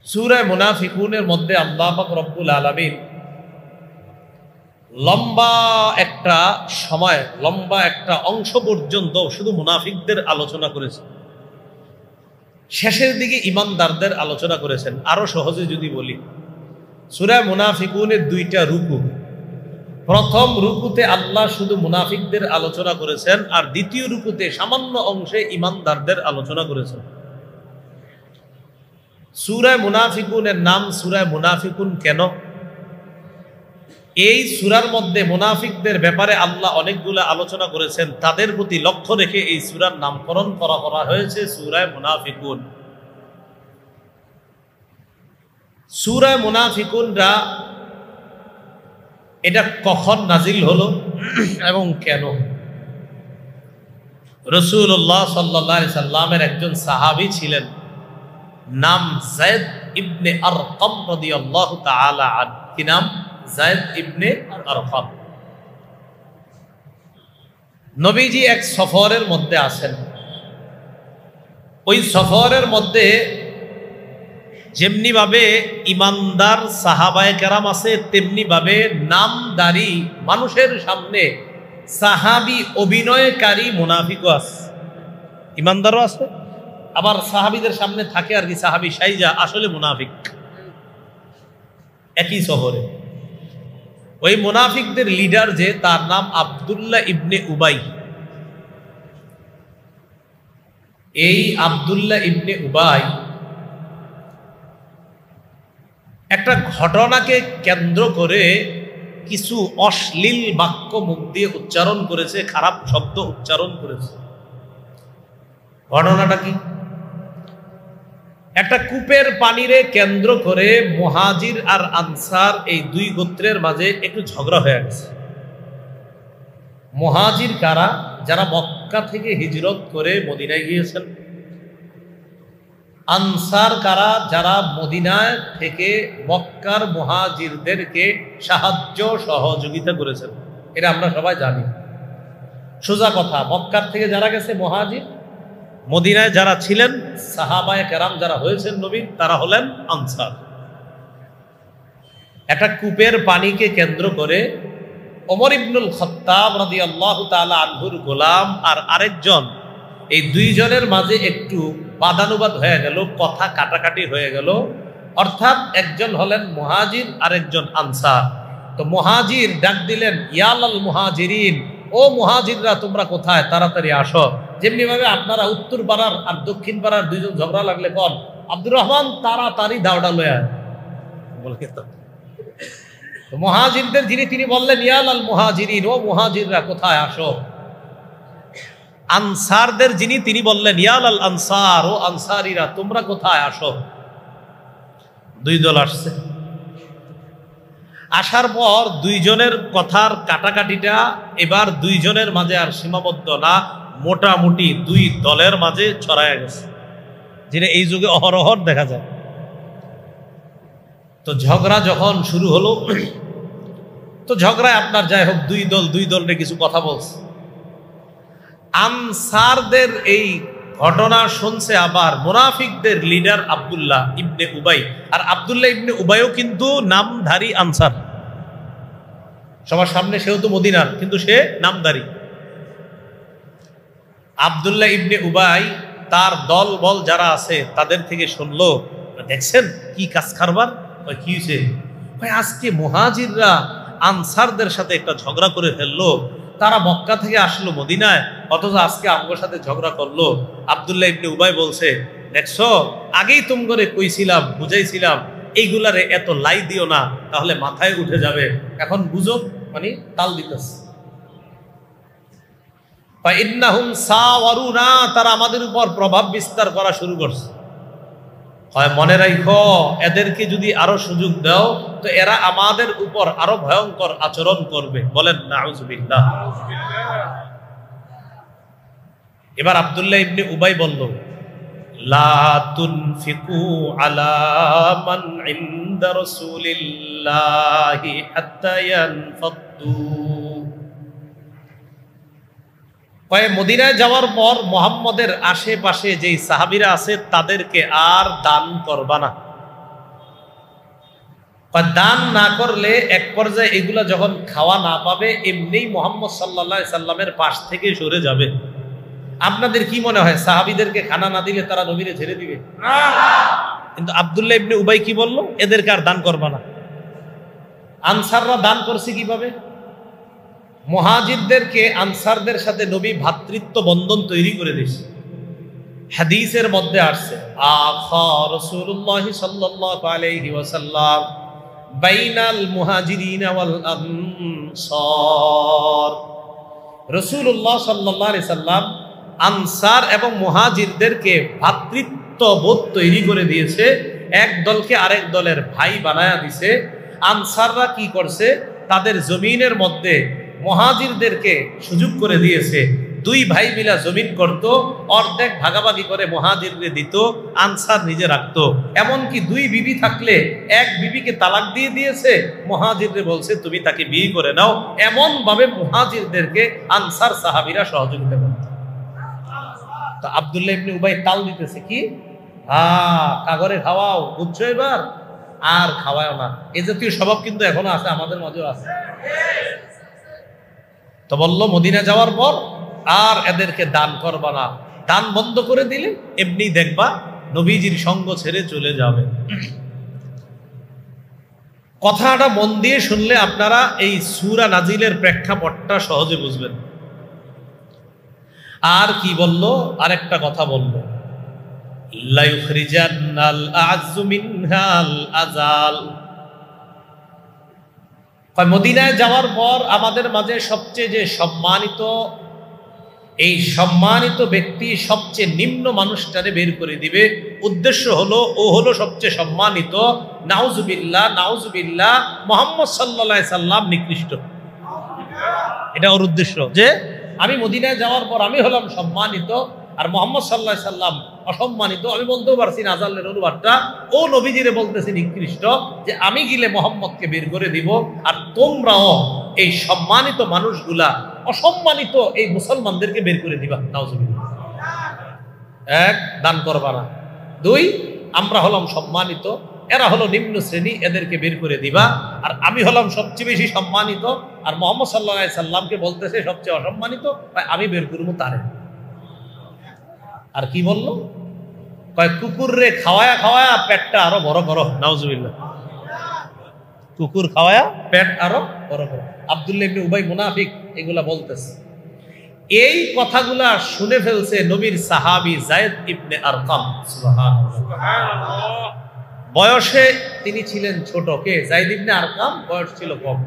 সূরা মুনাফিকুনের মধ্যে আল্লাহ পাক রব্বুল আলামিন লম্বা একটা সময়, লম্বা একটা অংশ পর্যন্ত শুধু মুনাফিকদের আলোচনা করেছেন। শেষের দিকে ঈমানদারদের আলোচনা করেছেন। আরো সহজে যদি বলি, সূরা মুনাফিকুনের দুইটা রুকু। প্রথম রুকুতে আল্লাহ শুধু মুনাফিকদের আলোচনা করেছেন, আর দ্বিতীয় রুকুতে সামান্য অংশে ঈমানদারদের আলোচনা করেছেন। সূরা মুনাফিকুনের নাম সূরা মুনাফিকুন কেন? এই সূরার মধ্যে মুনাফিকদের ব্যাপারে আল্লাহ অনেকগুলো আলোচনা করেছেন, তাদের প্রতি লক্ষ্য রেখে এই সূরার নামকরণ করা হয়েছে সূরা মুনাফিকুন। সূরা মুনাফিকুনরা এটা কখন নাজিল হলো এবং কেন? রাসূলুল্লাহ সাল্লাল্লাহু আলাইহি সাল্লামের একজন সাহাবী ছিলেন, নাম যায়েদ ইবনে আরকাম রাদিয়াল্লাহু তাআলা আনহু। কি নাম? যায়েদ ইবনে আরকাম। নবীজি এক সফরের মধ্যে আছেন। ওই সফরের মধ্যে যেমনি ভাবে ইমানদার সাহাবায়ে কেরাম আছে, তেমনি ভাবে নামদারি মানুষের সামনে সাহাবী অভিনয়কারী মুনাফিকও আছে। ইমানদারও আছে, আবার সাহাবীদের সামনে থাকে আর কি সাহাবী সাইজা আসলে মুনাফিক। একই শহরে ওই মুনাফিকদের লিডার যে, তার নাম আব্দুল্লাহ ইবনে উবাই। এই আব্দুল্লাহ ইবনে উবাই একটা ঘটনাকে কেন্দ্র করে কিছু অশ্লীল বাক্য মুখ দিয়ে উচ্চারণ করেছে, খারাপ শব্দ উচ্চারণ করেছে। ঘটনাটা কি? একটা কূপের পানিরে কেন্দ্র করে মুহাজির আর আনসার এই দুই গোত্রের মাঝে একটু ঝগড়া হয়ে গেছে। মুহাজির কারা? যারা মক্কা থেকে হিজরত করে মদিনায় গিয়েছেন। আনসার কারা? যারা মদিনায় থেকে মক্কার মুহাজিরদেরকে সাহায্য সহযোগিতা করেছেন। এটা আমরা সবাই জানি। সোজা কথা, মক্কার থেকে যারা গেছে মুহাজির, মদিনায় যারা ছিলেন সাহাবায়ে কেরাম যারা হয়েছেন নবীর, তারা হলেন আনসার। একটা কূপের পানিকে কেন্দ্র করে ওমর ইবনুল খাত্তাব রাদিয়াল্লাহু তাআলা আনহুর গোলাম আর আরেকজন, এই দুইজনের মাঝে একটু বাদানুবাদ হয়ে গেল, কথা কাটাকাটি হয়ে গেল। অর্থাৎ একজন হলেন মুহাজির, আরেকজন আনসার। তো মুহাজির ডাক দিলেন, ইয়ালাল মুহাজিরিন, ও মুহাজিররা তোমরা কোথায়, তাড়াতাড়ি আসো। যেমনি ভাবে আপনারা উত্তর পাড়ার আর দক্ষিণ পাড়ার দুইজন ঝগড়া লাগলে কোন, আব্দুর রহমান তাড়াতাড়ি দাওড়া লয়া বলে। তো মুহাজিরদের যিনি, তিনি বললেন ইয়ালাল মুহাজিরিন, ও মুহাজিররা কোথায় আসো। আনসারদের যিনি, তিনি বললেন ইয়ালাল আনসার, ও আনসারীরা তোমরা কোথায় আসো। দুই দল আসছে। আসার পর দুইজনের কথার কাটাকাটিটা এবার দুইজনের মাঝে আর সীমাবদ্ধ না, মোটামুটি দুই দলের মাঝে ছড়ায় গেছে, যেটা এই যুগে অহরহর দেখা যায়। তো ঝগড়া যখন শুরু হলো, তো ঝগড়ায় আপনার যাই হোক দুই দলের কিছু কথা বলছে। আনসারদের এই ঘটনা শুনছে আবার মুনাফিকদের লিডার আব্দুল্লাহ ইবনে উবাই। আর আব্দুল্লাহ ইবনে উবাইও কিন্তু নামধারী আনসার। সবার সামনে সেও তো মদিনার, কিন্তু সে নামধারী। আব্দুল্লাহ ইবনে উবাই তার দল বল যারা আছে তাদের থেকে শুনলো, দেখছেন কি কাজ কারবার। কি হয়েছে? আজকে মুহাজিররা আনসারদের সাথে একটা ঝগড়া করে ফেললো। তারা মক্কা থেকে আসলো মদিনায়, অথচ আজকে আমার সাথে ঝগড়া করলো। আব্দুল্লাহ ইবনে উবাই বলছে, দেখছো আগেই তুম করে কইছিলাম, বুঝাইছিলাম, এইগুলারে এত লাই দিও না, তাহলে মাথায় উঠে যাবে। এখন বুঝো, মানে তাল দিতেছে। তারা আমাদের উপর প্রভাব বিস্তার করা শুরু করছে। হয় মনে রাখো, এদেরকে যদি আরো সুযোগ দাও তো এরা আমাদের উপর আরো ভয়ঙ্কর আচরণ করবে। বলেন নাউজুবিল্লাহ। এবার আব্দুল্লাহ ইবনে উবাই বলল, লা তুনফিকু আলা মান ইনদা রাসূলিল্লাহি হাত্তা ইয়ানফাদু। মদিনায় যাওয়ার পর মুহাম্মদের আশেপাশে যেই সাহাবীরা আছে তাদেরকে আর দান করবা না। দান না করলে এক পর্যায়ে এগুলা যখন খাওয়া না পাবে এমনি মুহাম্মদ সাল্লাল্লাহু আলাইহি সাল্লামের পাশ থেকে সরে যাবে। আপনাদের কি মনে হয় সাহাবীদেরকে খানা না দিলে তারা নবীরে ছেড়ে দিবে? কিন্তু আব্দুল্লাহ ইবনে উবাই কি বলল? এদেরকে আর দান করবা না। আনসাররা দান করছে কিভাবে? মুহাজিরদেরকে আনসারদের সাথে নবী ভ্রাতৃত্ব বন্ধন তৈরি করে দিয়েছে। হাদিসের মধ্যে আসছে আখা রাসূলুল্লাহ সাল্লাল্লাহু আলাইহি ওয়াসাল্লাম বাইনাল মুহাজিরিন ওয়াল আনসার। রাসূলুল্লাহ সাল্লাল্লাহু আলাইহি সাল্লাম আনসার এবং মুহাজিরদেরকে ভ্রাতৃত্ববোধ তৈরি করে দিয়েছে, এক দলকে আরেক দলের ভাই বানায়া দিছে। আনসাররা কি করছে? তাদের জমিনের মধ্যে মুহাজিরদেরকে সুযোগ করে দিয়েছে। দুই ভাই মিলা জমিন করত, অর্ধেক ভাগাভাগি করে মুহাজিরকে দিত, আনসার নিজে রাখতো। এমনকি দুই বিবি থাকলে এক বিবিকে তালাক দিয়ে দিয়েছে, মুহাজিররে বলছে তুমি তাকে বিয়ে করে নাও। এমন ভাবে মুহাজিরদেরকে আনসার সাহাবীরা সহযোগিতা করত। তো আব্দুল্লাহ ইবনে উবাই তাল দিতেছে কি, কাগরে খাওয়াও, বুঝছো এবার আর খাওয়াও না। এই জাতীয় স্বভাব কিন্তু এখনো আছে, আমাদের মাঝেও আছে। তো বলল মদিনা যাওয়ার পর আর এদেরকে দান করবা না, দান বন্ধ করে দিলে এমনি দেখবা নবীজির সঙ্গ ছেড়ে চলে যাবে। কথাটা মন দিয়ে শুনলে আপনারা এই সূরা নাজিলের প্রেক্ষাপটটা সহজে বুঝবেন। আর কি বলল? আরেকটা কথা বলল, লা ইউখরিজান্নাল আ'যু মিনহাল আযাল। মদিনায় যাওয়ার পর আমাদের মাঝে সবচেয়ে যে সম্মানিত, এই সম্মানিত ব্যক্তি সবচেয়ে নিম্ন মানুষটারে বের করে দিবে। উদ্দেশ্য হলো ও হলো সবচেয়ে সম্মানিত। নাউজুবিল্লাহ নাউজুবিল্লাহ, মুহাম্মদ সাল্লাল্লাহু আলাইহি সাল্লাম নিকৃষ্ট। এটা ওর উদ্দেশ্য, যে আমি মদিনায় যাওয়ার পর আমি হলাম সম্মানিত আর মুহাম্মদ সাল্লাল্লাহু আলাইহি সাল্লাম অসম্মানিত। আমি বলতেও পারছি না আজালের অনুবাদটা, ও নবীজিরে বলতেছে নিকৃষ্ট, যে আমি গিলে মুহাম্মদকে বের করে দিব আর তোমরাও এই সম্মানিত মানুষগুলা অসম্মানিত এই মুসলমানদেরকে বের করে দিবা। নাউজুবিল্লাহ। এক, দান করবা না। দুই, আমরা হলাম সম্মানিত, এরা হলো নিম্ন শ্রেণী, এদেরকে বের করে দিবা। আর আমি হলাম সবচেয়ে বেশি সম্মানিত আর মুহাম্মদ সাল্লাল্লাহু আলাইহি সাল্লামকে বলতেছে সবচেয়ে অসম্মানিত, আমি বের করবো তারে। আর কি বললো? কয় কুকুর রে খাওয়ায়া খাওয়ায়া পেটটা আরো বড় করো। নাউজুবিল্লাহ। কুকুর খাওয়ায়া পেট আরো বড় করো। আব্দুল্লাহ ইবনে উবাই মুনাফিক এগুলা বলতেছে। এই কথাগুলা শুনে ফেলছে নবীর সাহাবী যায়েদ ইবনে আরকাম। সুবহানাল্লাহ। বয়সে তিনি ছিলেন ছোট। কে? যায়েদ ইবনে আরকাম। বয়স ছিল কম।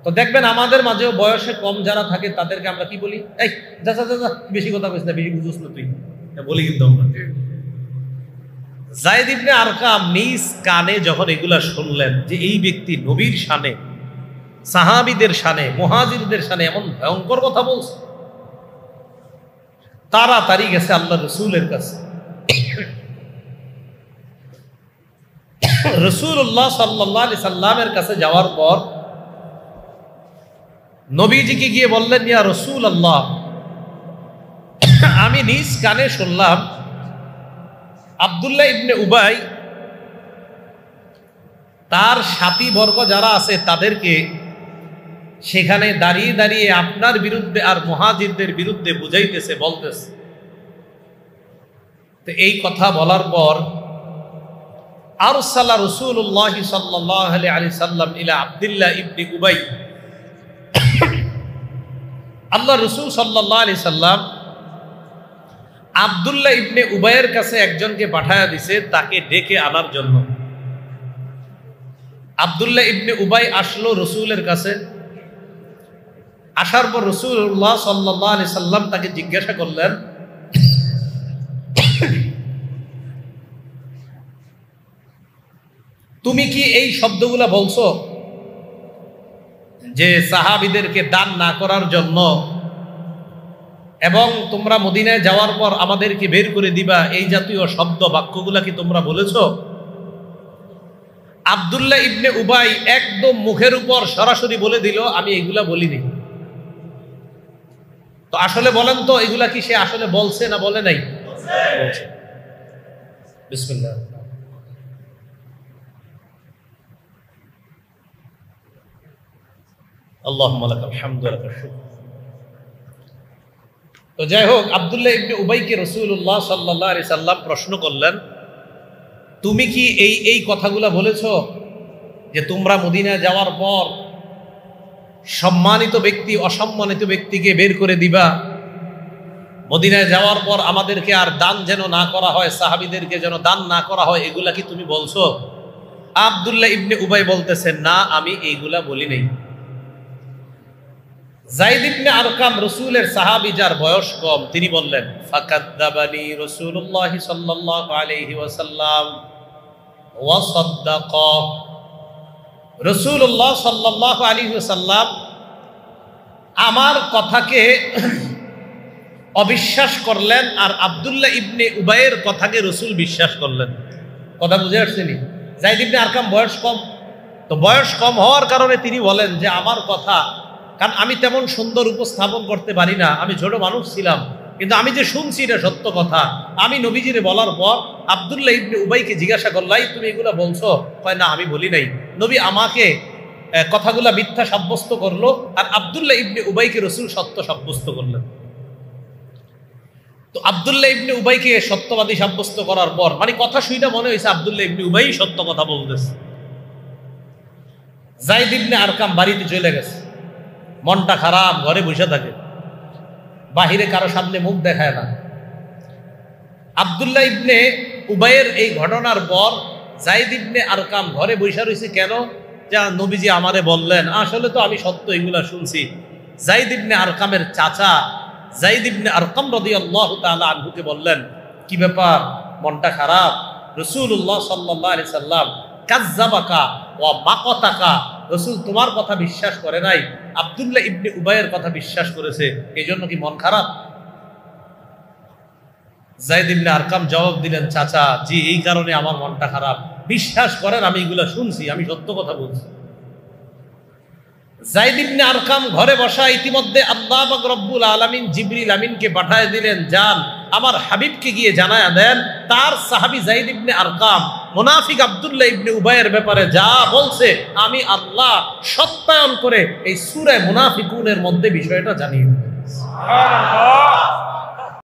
তো দেখবেন আমাদের মাঝেও বয়সে কম যারা থাকে তাদেরকে আমরা কি বলি? এই যা যা যা, বেশি কথা কইস না, বেশি বুঝছ না তুই, বলি কিন্তু আমরা। যায়েদ ইবনে আরকাম নিজ কানে যখন এগুলা শুনলেন যে এই ব্যক্তি নবীর শানে, সাহাবীদের শানে, মুহাজিরদের শানে এমন ভয়ঙ্কর কথা বলছে, তাড়াতাড়ি গেছে আল্লাহ রাসূলের কাছে। রাসূলুল্লাহ সাল্লাল্লাহু আলাইহি সাল্লামের কাছে যাওয়ার পর নবীজিকে গিয়ে বললেন, ইয়া রাসূলুল্লাহ, আমি নিজ কানে শুনলাম আব্দুল্লাহ ইবনে উবাই তার সাথী বর্গ যারা আছে তাদেরকে সেখানে দাঁড়িয়ে দাঁড়িয়ে আপনার বিরুদ্ধে আর মুহাজিরদের বিরুদ্ধে বুঝাইতেছে, বলতেছে। তো এই কথা বলার পর আরসালা রাসূলুল্লাহ সাল্লাল্লাহু আলাইহি সাল্লাম ইলা আব্দুল্লাহ ইবনে উবাই। আল্লাহ রাসূল সাল্লাল্লাহু আলাইহি সাল্লাম আব্দুল্লাহ ইবনে উবাইয়ের কাছে একজনকে পাঠায়া দিছে তাকে ডেকে আনার জন্য। আব্দুল্লাহ ইবনে উবাই আসলো রাসূলের কাছে। আসার পর রাসূলুল্লাহ সাল্লাল্লাহু আলাইহি সাল্লাম তাকে জিজ্ঞাসা করলেন, তুমি কি এই শব্দগুলা বলছো যে সাহাবীদেরকে দান না করার জন্য এবং তোমরা মদিনায় যাওয়ার পর আমাদেরকে বের করে দিবা, এই জাতীয় শব্দ বাক্যগুলা কি তোমরা বলেছো? আব্দুল্লাহ ইবনে উবাই একদম মুখের উপর সরাসরি বলে দিল, আমি এগুলা বলিনি। তো আসলে বলেন তো এগুলা কি সে আসলে বলছে না বলে নাই? বলছে। বিসমিল্লাহ। আল্লাহুম্মা লাকাল হামদু ওয়া লাকাশ শুকর। তো যাই হোক, আব্দুল্লাহ ইবনে উবাইকে রাসূলুল্লাহ সাল্লাল্লাহু আলাইহি সাল্লাম প্রশ্ন করলেন, তুমি কি এই কথাগুলো বলেছো যে তোমরা মদিনায় যাওয়ার পর সম্মানিত ব্যক্তি অসম্মানিত ব্যক্তিকে বের করে দিবা, মদিনায় যাওয়ার পর আমাদেরকে আর দান যেন না করা হয়, সাহাবীদেরকে যেন দান না করা হয়, এগুলা কি তুমি বলছো? আব্দুল্লাহ ইবনে উবাই বলতেছেন, না, আমি এইগুলা বলি নাই। যায়েদ ইবনে আরকাম রাসূলের সাহাবী, যার বয়স কম, তিনি বললেন, ফাকাদ্দাবানি রাসূলুল্লাহ সাল্লাল্লাহু আলাইহি ওয়াসাল্লাম ওয়া সাদ্দাকা। রাসূলুল্লাহ সাল্লাল্লাহু আলাইহি ওয়াসাল্লাম আমার কথাকে অবিশ্বাস করলেন, আর আব্দুল্লাহ ইবনে উবাইয়ের কথাকে রাসূল বিশ্বাস করলেন। কথা বুঝে আসছেনি? যায়েদ ইবনে আরকাম বয়স কম, তো বয়স কম হওয়ার কারণে তিনি বলেন যে আমার কথা, কারণ আমি তেমন সুন্দর উপস্থাপন করতে পারি না, আমি ছোট মানুষ ছিলাম, কিন্তু আমি যে শুনছি এটা সত্য কথা। আমি নবীজিরে বলার পর আব্দুল্লাহ ইবনে উবাইকে জিজ্ঞাসা করলাই, তুমি এগুলো বলছো? কয়, না, আমি বলি নাই। নবী আমাকে কথাগুলা মিথ্যা সাব্যস্ত করলো, আর আব্দুল্লাহ ইবনে উবাইকে রাসূল সত্য সাব্যস্ত করলেন। তো আব্দুল্লাহ ইবনে উবাইকে সত্যবাদী সাব্যস্ত করার পর, মানে কথা শুইটা মনে হয়েছে আব্দুল্লাহ ইবনে উবাই সত্য কথা বলতেছে। যায়েদ ইবনে আরকাম বাড়িতে চলে গেছে, মনটা খারাপ, ঘরে বসে থাকে, বাহিরে কারো সামনে মুখ দেখায় না। আব্দুল্লাহ ইবনে উবাইয়ের এই ঘটনার পর যায়েদ ইবনে আরকাম ঘরে বসে রয়েছে। কেন? যা নবীজি আমারে বললেন, আসলে তো আমি সত্য এগুলা শুনছি। যায়েদ ইবনে আরকামের চাচা যায়েদ ইবনে আরকাম রাদিয়াল্লাহু তাআলা আনহুকে বললেন, কি ব্যাপার, মনটা খারাপ? রাসূলুল্লাহ সাল্লাল্লাহু আলাইহি সাল্লাম কাযযাবাকা ওয়া মাকাতাকা, রাসূল তোমার কথা বিশ্বাস করে নাই, আব্দুল্লাহ ইবনে উবাইয়ের কথা বিশ্বাস করেছে, এই জন্য কি মন খারাপ? যায়েদ ইবনে আরকাম জবাব দিলেন, চাচা, জি, এই কারণে আমার মনটা খারাপ। বিশ্বাস করেন, আমি এগুলা শুনছি, আমি সত্য কথা বলছি। যায়েদ ইবনে আরকাম ঘরে বসা, ইতিমধ্যে আল্লাহ পাক রব্বুল আলামিন জিবরিল আমিনকে পাঠায় দিলেন, যান আমার হাবিবকে গিয়ে জানায়া দেন তার সাহাবী যায়েদ ইবনে আরকাম মুনাফিক আব্দুল্লাহ ইবনে উবাইয়ের ব্যাপারে যা বলছে, আমি আল্লাহ সত্যায়ন করে এই সূরা মুনাফিকুনের মধ্যে বিষয়টা জানিয়ে দিই। সুবহানাল্লাহ।